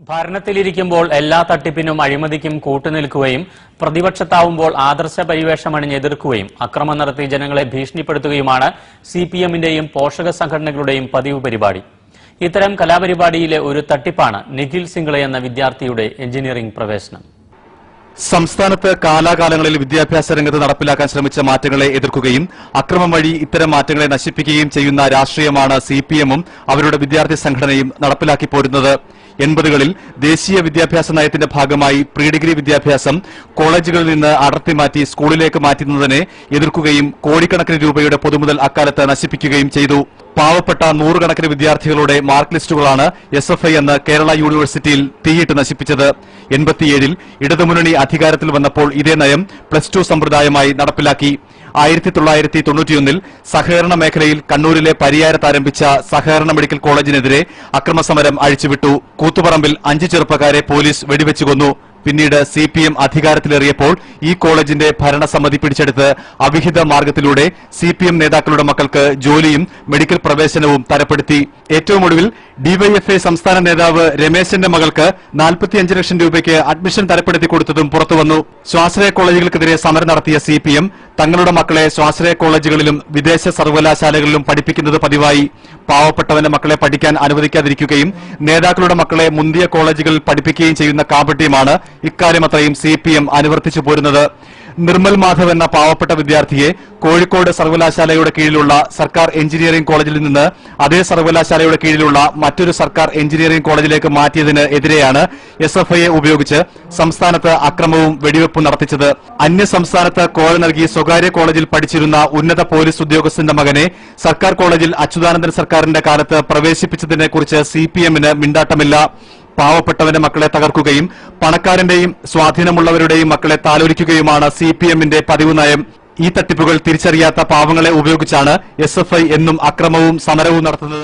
ഭരണത്തിലിരിക്കുമ്പോൾ എല്ലാ തട്ടിപ്പിനും അഴിമതിക്കും കൂട്ടുനിൽക്കുകയും പ്രതിപക്ഷത്താവുമ്പോൾ ആദർശ പരിവേഷമണിഞ്ഞ് എതിർക്കുകയും അക്രമം നടത്തി ജനങ്ങളെ ഭീഷണിപ്പെടുത്തുകയുമാണ് സിപിഎമ്മിന്റെയും പോഷക സംഘടനകളുടെയും പതിവ് പരിപാടി. ഇത്തരം കലാപരിപാടിയിലെ ഒരു തട്ടിപ്പാണ് നിഖിൽ സിംഗ്ലെ എന്ന വിദ്യാർത്ഥിയുടെ എഞ്ചിനീയറിംഗ് പ്രവേശനം. സംസ്ഥാനത്ത് കാലാകാലങ്ങളിൽ വിദ്യാഭ്യാസ രംഗത്ത് നടപ്പിലാക്കാൻ ശ്രമിച്ച മാറ്റങ്ങളെ എതിർക്കുകയും അക്രമം വഴി ഇത്തരം മാറ്റങ്ങളെ നശിപ്പിക്കുകയും ചെയ്യുന്ന രാഷ്ട്രീയമാണ് സിപിഎമ്മും അവരുടെ വിദ്യാർത്ഥി സംഘടനയും നടപ്പിലാക്കി പോരുന്നത്. 80കളിൽ ദേശീയ വിദ്യാഭ്യാസ നയത്തിന്റെ ഭാഗമായി പ്രീ ഡിഗ്രി വിദ്യാഭ്യാസം കോളേജുകളിൽ നിന്ന് അടർത്തി മാറ്റി സ്കൂളിലേക്ക് മാറ്റുന്നതിനെ എതിർക്കുകയും കോടിക്കണക്കിന് രൂപയുടെ പൊതുമുതൽ അക്കാലത്ത് നശിപ്പിക്കുകയും ചെയ്തു. പാവപ്പെട്ട നൂറുകണക്കിന് വിദ്യാർത്ഥികളുടെ മാർക്ക് ലിസ്റ്റുകളാണ് SFI എന്ന കേരള യൂണിവേഴ്സിറ്റിയിൽ തീയിട്ട് നശിപ്പിച്ചത്. 87ൽ ഇടതുമുന്നണി അധികാരത്തിൽ വന്നപ്പോൾ ഇതേ നയം +2 സമ്പ്രദായമായി നടപ്പിലാക്കി. 1991ൽ സഹകരണ മേഖലയിൽ കണ്ണൂരിലെ പരിയാരത്ത് ആരംഭിച്ച സഹകരണ മെഡിക്കൽ കോളേജിനെതിരെ അക്രമസമരം അഴിച്ചുവിട്ടു. കൂത്തുപറമ്പിൽ 5 ചെറുപ്പക്കാരെ പോലീസ് വെടിവെച്ചു കൊന്നു. പിന്നീട് CPM അധികാരത്തിലേറിയപ്പോൾ ഈ കോളേജിന്റെ ഭരണസമിതി പിടിച്ചെടുത്ത് അവിഹിത മാർഗത്തിലൂടെ CPM നേതാക്കളുടെ മക്കൾക്ക് ജോലിയും മെഡിക്കൽ പ്രവേശനവും തരപ്പെടുത്തി. ഏറ്റവും ഒടുവിൽ DYFI സംസ്ഥാന നേതാവ് രമേശന്റെ മകൾക്ക് 45 ലക്ഷം രൂപയ്ക്ക് അഡ്മിഷൻ തരപ്പെടുത്തി കൊടുത്തതും പുറത്തുവന്നു. സ്വാശ്രയ കോളേജുകൾക്കെതിരെ സമരം നടത്തിയ CPM തങ്ങളുടെ മക്കളെ സ്വാശ്രയ കോളേജുകളിലും വിദേശ സർവകലാശാലകളിലും പഠിപ്പിക്കുന്നത് പതിവായി. പാവപ്പെട്ടവന്റെ മക്കളെ പഠിക്കാൻ അനുവദിക്കാതിരിക്കുകയും നേതാക്കളുടെ മക്കളെ മുന്തിയ കോളേജുകളിൽ പഠിപ്പിക്കുകയും ചെയ്യുന്ന കാപട്യമാണ് ഇക്കാര്യമത്രയും CPM അനുവർത്തിച്ചു പോരുന്നത്. നിർമ്മൽ മാധവ് എന്ന പാവപ്പെട്ട വിദ്യാർത്ഥിയെ കോഴിക്കോട് സർവകലാശാലയുടെ കീഴിലുള്ള സർക്കാർ എഞ്ചിനീയറിംഗ് കോളേജിൽ നിന്ന് അതേ സർവകലാശാലയുടെ കീഴിലുള്ള മറ്റൊരു സർക്കാർ എഞ്ചിനീയറിംഗ് കോളേജിലേക്ക് മാറ്റിയതിന് എതിരെയാണ് SFIയെ ഉപയോഗിച്ച് സംസ്ഥാനത്ത് അക്രമവും വെടിവെപ്പും നടത്തിച്ചത്. അന്യസംസ്ഥാനത്ത് കോഴ നൽകി സ്വകാര്യ കോളേജിൽ പഠിച്ചിരുന്ന ഉന്നത പോലീസ് ഉദ്യോഗസ്ഥന്റെ മകനെ സർക്കാർ കോളേജിൽ അച്യുതാനന്ദൻ സർക്കാരിന്റെ കാലത്ത് പ്രവേശിപ്പിച്ചതിനെക്കുറിച്ച് CPMന് മിണ്ടാട്ടമില്ല. പാവപ്പെട്ടവന്റെ മക്കളെ തകർക്കുകയും പണക്കാരന്റെയും സ്വാധീനമുള്ളവരുടെയും മക്കളെ താലോലിക്കുകയുമാണ് CPMന്റെ പതിവ് നയം. ഈ തട്ടിപ്പുകൾ തിരിച്ചറിയാത്ത പാവങ്ങളെ ഉപയോഗിച്ചാണ് SFI എന്നും അക്രമവും സമരവും നടത്തുന്നത്.